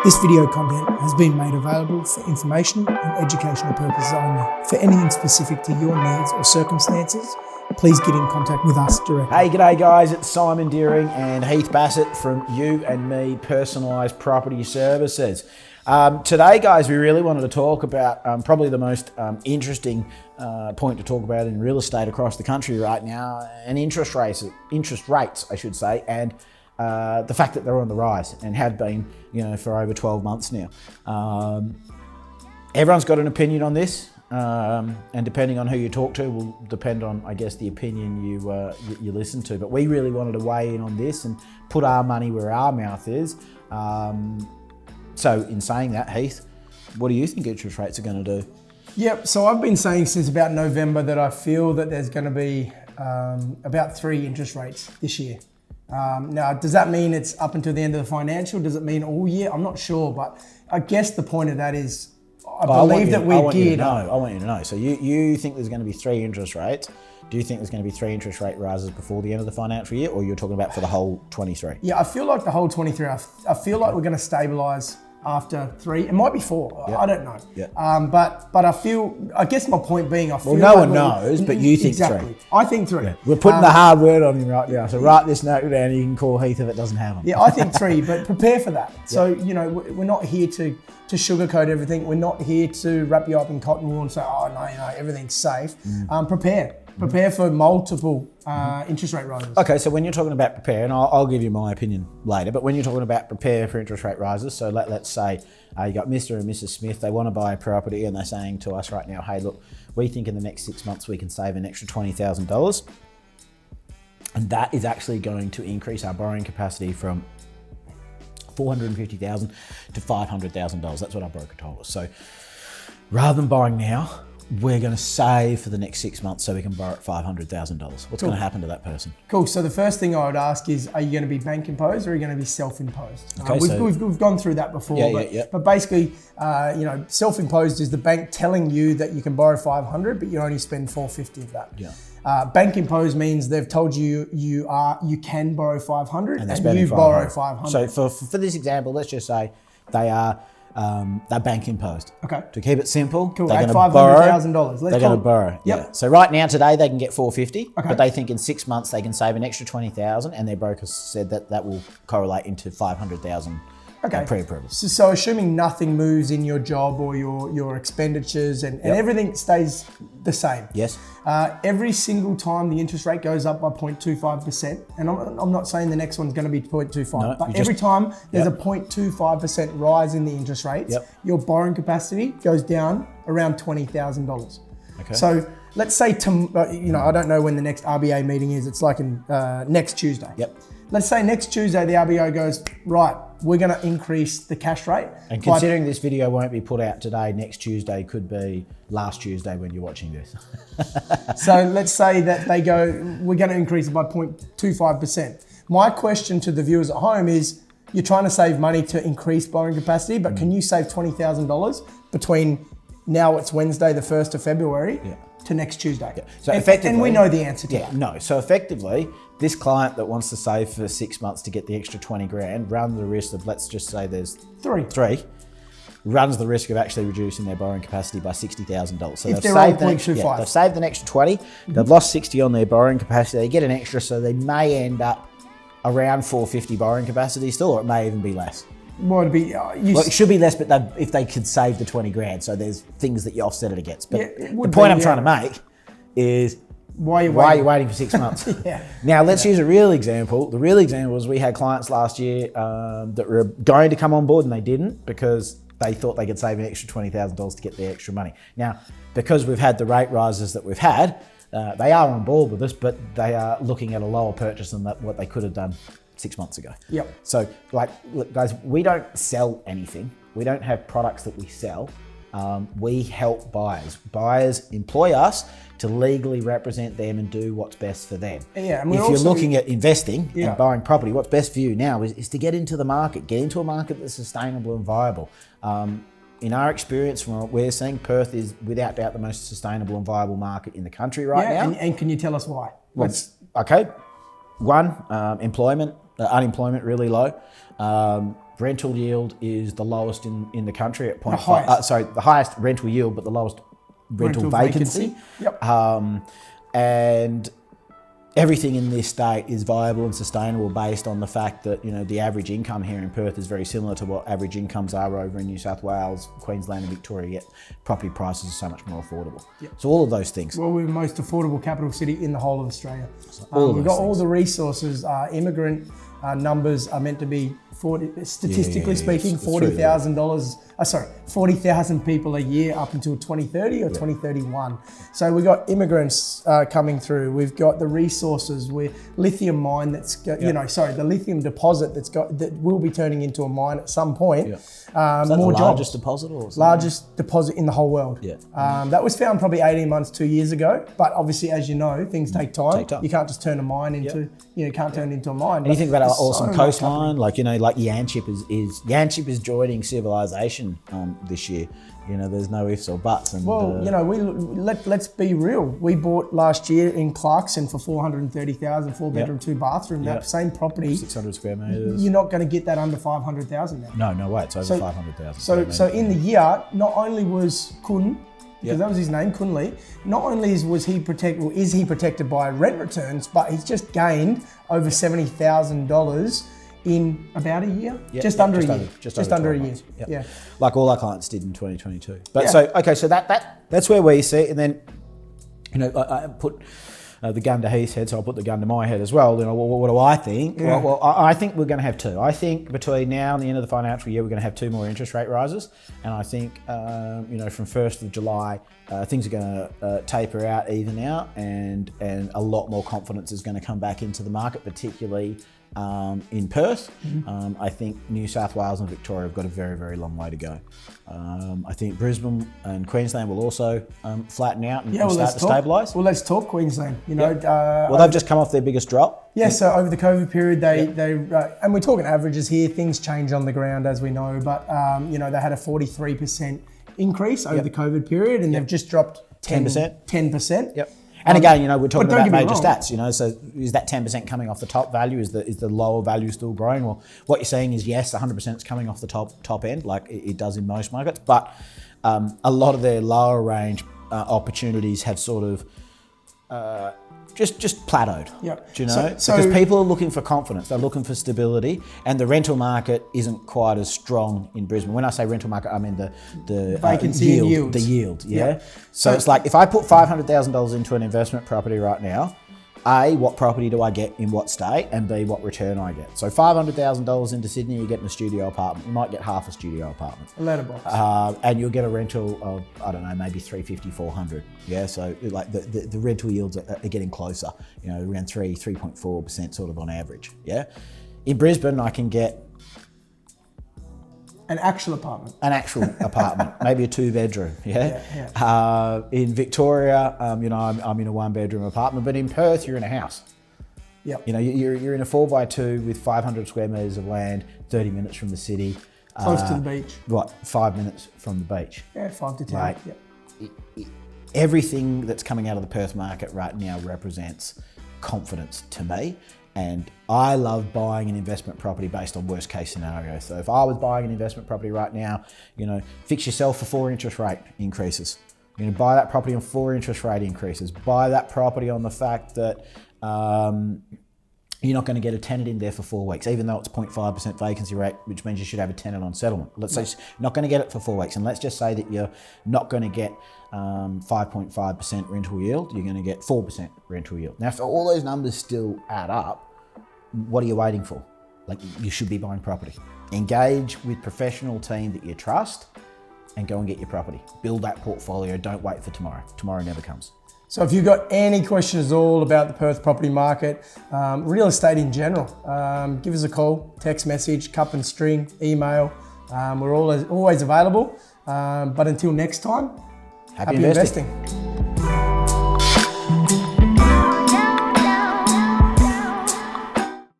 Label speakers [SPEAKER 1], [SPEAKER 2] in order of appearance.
[SPEAKER 1] This video content has been made available for information and educational purposes only. For anything specific to your needs or circumstances, please get in contact with us directly.
[SPEAKER 2] Hey, g'day guys, it's Simon Deering and Heath Bassett from You&Me Personalised Property Services. Today, guys, we really wanted to talk about probably the most interesting point to talk about in real estate across the country right now, and interest rates, I should say, and the fact that they're on the rise and have been, for over 12 months now. Everyone's got an opinion on this, and depending on who you talk to will depend on, I guess, the opinion you listen to. But we really wanted to weigh in on this and put our money where our mouth is. So in saying that, Heath, what do you think interest rates are going to do?
[SPEAKER 1] Yep, so I've been saying since about November that I feel that there's going to be about 3 interest rates this year. Now, does that mean it's up until the end of the financial? Does it mean all year? I'm not sure, but I guess the point of that is I believe that we're geared up.
[SPEAKER 2] I want you to know. So you think there's going to be 3 interest rates. Do you think there's going to be 3 interest rate rises before the end of the financial year, or you're talking about for the whole 23?
[SPEAKER 1] Yeah, I feel like the whole 23. I feel like we're going to stabilise after 3. It might be 4. Yep. I don't know.
[SPEAKER 2] Yep.
[SPEAKER 1] But I guess my point being, I feel
[SPEAKER 2] no one knows, but you think
[SPEAKER 1] exactly.
[SPEAKER 2] 3.
[SPEAKER 1] I think 3.
[SPEAKER 2] Yeah. We're putting the hard word on him right now. So write this note down. You can call Heath if it doesn't have them.
[SPEAKER 1] Yeah, I think 3, but prepare for that. So, we're not here to sugarcoat everything. We're not here to wrap you up in cotton wool and say, oh, no, everything's safe. Prepare for multiple interest rate rises.
[SPEAKER 2] Okay, so when you're talking about prepare, and I'll give you my opinion later, but when you're talking about prepare for interest rate rises, so let's say you got Mr. and Mrs. Smith, they want to buy a property and they're saying to us right now, hey, look, we think in the next 6 months we can save an extra $20,000. And that is actually going to increase our borrowing capacity from $450,000 to $500,000. That's what our broker told us. So rather than buying now, we're going to save for the next 6 months so we can borrow at $500,000. What's going to happen to that person?
[SPEAKER 1] Cool. So the first thing I would ask is, are you going to be bank imposed or are you going to be self-imposed?
[SPEAKER 2] Okay,
[SPEAKER 1] we've gone through that before. But basically, self-imposed is the bank telling you that you can borrow $500, but you only spend $450 of that.
[SPEAKER 2] Yeah.
[SPEAKER 1] Bank imposed means they've told you you can borrow $500 and you borrow $500.
[SPEAKER 2] So for this example, let's just say they're bank imposed.
[SPEAKER 1] Okay.
[SPEAKER 2] To keep it simple,
[SPEAKER 1] cool.
[SPEAKER 2] They're
[SPEAKER 1] At
[SPEAKER 2] going to borrow.
[SPEAKER 1] $500,000.
[SPEAKER 2] They're going to borrow.
[SPEAKER 1] Yep.
[SPEAKER 2] Yeah. So right now today they can get $450,
[SPEAKER 1] okay.
[SPEAKER 2] but they think in 6 months they can save an extra $20,000, and their broker said that will correlate into $500,000.
[SPEAKER 1] Okay.
[SPEAKER 2] Pre-approval.
[SPEAKER 1] So assuming nothing moves in your job or your expenditures and everything stays the same.
[SPEAKER 2] Yes.
[SPEAKER 1] Every single time the interest rate goes up by 0.25%, and I'm not saying the next one's going to be 0.25, but every time there's a 0.25% rise in the interest rates, your borrowing capacity goes down around $20,000.
[SPEAKER 2] Okay.
[SPEAKER 1] So let's say, I don't know when the next RBA meeting is. It's like next Tuesday.
[SPEAKER 2] Yep.
[SPEAKER 1] Let's say next Tuesday the RBA goes, right, we're going to increase the cash rate.
[SPEAKER 2] And considering this video won't be put out today, next Tuesday could be last Tuesday when you're watching this.
[SPEAKER 1] So let's say that they go, we're going to increase it by 0.25%. My question to the viewers at home is, you're trying to save money to increase borrowing capacity, but can you save $20,000 between now it's Wednesday, the 1st of February, to next Tuesday? Yeah. So effectively, and we know the answer to that.
[SPEAKER 2] No. So effectively, this client that wants to save for 6 months to get the extra 20 grand runs the risk of, let's just say there's 3, runs the risk of actually reducing their borrowing capacity by $60,000. So
[SPEAKER 1] if they're on 0.25.
[SPEAKER 2] They've saved an extra 20, they've lost 60 on their borrowing capacity, they get an extra, so they may end up around 450 borrowing capacity still, or it may even be less.
[SPEAKER 1] Well, it'd be,
[SPEAKER 2] it should be less, but if they could save the 20 grand, so there's things that you offset it against. But the point I'm trying to make is, why are you waiting for 6 months? Now, let's use a real example. The real example is we had clients last year that were going to come on board and they didn't because they thought they could save an extra $20,000 to get the extra money. Now, because we've had the rate rises that we've had, they are on board with us, but they are looking at a lower purchase than what they could have done 6 months ago.
[SPEAKER 1] Yep.
[SPEAKER 2] So, look, guys, we don't sell anything. We don't have products that we sell. We help buyers. Buyers employ us to legally represent them and do what's best for them.
[SPEAKER 1] Yeah, and
[SPEAKER 2] if you're looking at investing and buying property, what's best for you now is to get into the market, get into a market that's sustainable and viable. In our experience, from what we're seeing, Perth is without doubt the most sustainable and viable market in the country right now.
[SPEAKER 1] And can you tell us why?
[SPEAKER 2] Okay. One, unemployment really low. rental yield is the lowest in the country at 0.5.
[SPEAKER 1] highest.
[SPEAKER 2] The highest rental yield, but the lowest rental vacancy.
[SPEAKER 1] Yep.
[SPEAKER 2] And everything in this state is viable and sustainable based on the fact that, you know, the average income here in Perth is very similar to what average incomes are over in New South Wales, Queensland and Victoria, yet property prices are so much more affordable.
[SPEAKER 1] Yep.
[SPEAKER 2] So all of those things.
[SPEAKER 1] Well, we're the most affordable capital city in the whole of Australia. We've got all the resources. Immigrant numbers are meant to be, statistically speaking, $40,000 people a year up until 2030 or 2031. So we've got immigrants coming through. We've got the resources. We're lithium mine the lithium deposit that will be turning into a mine at some point.
[SPEAKER 2] Is that
[SPEAKER 1] more
[SPEAKER 2] the largest
[SPEAKER 1] jobs.
[SPEAKER 2] deposit or something?
[SPEAKER 1] Largest deposit in the whole world.
[SPEAKER 2] Yeah.
[SPEAKER 1] That was found probably 18 months, 2 years ago. But obviously, as you know, things take time. You can't just turn a mine into, turn it into a mine.
[SPEAKER 2] And you think about our awesome coastline, like Yanchep is joining civilization this year. You know, there's no ifs or buts. And,
[SPEAKER 1] let's be real. We bought last year in Clarkson for $430,000, 4-bedroom, 2-bathroom. That same property,
[SPEAKER 2] 600 square meters.
[SPEAKER 1] You're not going to get that under 500,000 now.
[SPEAKER 2] No way. It's over 500,000.
[SPEAKER 1] So in the year, not only was Kun, because that was his name, Kunli, not only is he protected by rent returns, but he's just gained over $70,000 in about a year, just under a year.
[SPEAKER 2] Yep.
[SPEAKER 1] Yeah,
[SPEAKER 2] like all our clients did in 2022. But so that's where we see it. And then, you know, I put the gun to Heath's head, so I'll put the gun to my head as well. You know, what do I think?
[SPEAKER 1] Yeah.
[SPEAKER 2] Well, I think we're going to have two. I think between now and the end of the financial year, we're going to have 2 more interest rate rises. And I think, from 1st of July, things are going to taper out, even out, and a lot more confidence is going to come back into the market, particularly in Perth. I think New South Wales and Victoria have got a very, very long way to go. I think Brisbane and Queensland will also flatten out and start to stabilise.
[SPEAKER 1] Well, let's talk Queensland.
[SPEAKER 2] They've just come off their biggest drop.
[SPEAKER 1] Yeah, so over the COVID period, they and we're talking averages here, things change on the ground, as we know, but they had a 43% increase over the COVID period, and they've just dropped 10%. 10%.
[SPEAKER 2] Yep. And again, we're talking about major stats, so is that 10% coming off the top value? Is the lower value still growing? Well, what you're saying is yes, 100% is coming off the top end, like it does in most markets, but a lot of their lower range opportunities have sort of just plateaued.
[SPEAKER 1] Yep.
[SPEAKER 2] Do you know? Because people are looking for confidence, they're looking for stability, and the rental market isn't quite as strong in Brisbane. When I say rental market, I mean the
[SPEAKER 1] vacancy yield.
[SPEAKER 2] The yield, yeah. So it's like if I put $500,000 into an investment property right now, A, what property do I get in what state, and B, what return I get. So $500,000 into Sydney, you're getting a studio apartment. You might get half a studio apartment.
[SPEAKER 1] A letterbox.
[SPEAKER 2] And you'll get a rental of, I don't know, maybe $350, $400. Yeah, so like the rental yields are getting closer, around 3.4% sort of on average, yeah? In Brisbane, I can get
[SPEAKER 1] an actual apartment.
[SPEAKER 2] Maybe a 2-bedroom. Yeah. In Victoria, I'm in a 1-bedroom apartment, but in Perth, you're in a house.
[SPEAKER 1] Yep.
[SPEAKER 2] You're in a 4x2 with 500 square meters of land, 30 minutes from the city.
[SPEAKER 1] Close to the beach.
[SPEAKER 2] Right, 5 minutes from the beach.
[SPEAKER 1] Yeah, 5 to 10.
[SPEAKER 2] Like, everything that's coming out of the Perth market right now represents confidence to me. And I love buying an investment property based on worst case scenario. So if I was buying an investment property right now, fix yourself for 4 interest rate increases. Buy that property on 4 interest rate increases. Buy that property on the fact that you're not going to get a tenant in there for 4 weeks, even though it's 0.5% vacancy rate, which means you should have a tenant on settlement. Let's say you're not going to get it for 4 weeks. And let's just say that you're not going to get 5.5% rental yield. You're going to get 4% rental yield. Now, if all those numbers still add up, what are you waiting for? Like, you should be buying property. Engage with professional team that you trust and go and get your property. Build that portfolio. Don't wait for tomorrow. Tomorrow never comes.
[SPEAKER 1] So if you've got any questions at all about the Perth property market, real estate in general, give us a call, text message, cup and string, email. We're always available. But until next time, happy investing.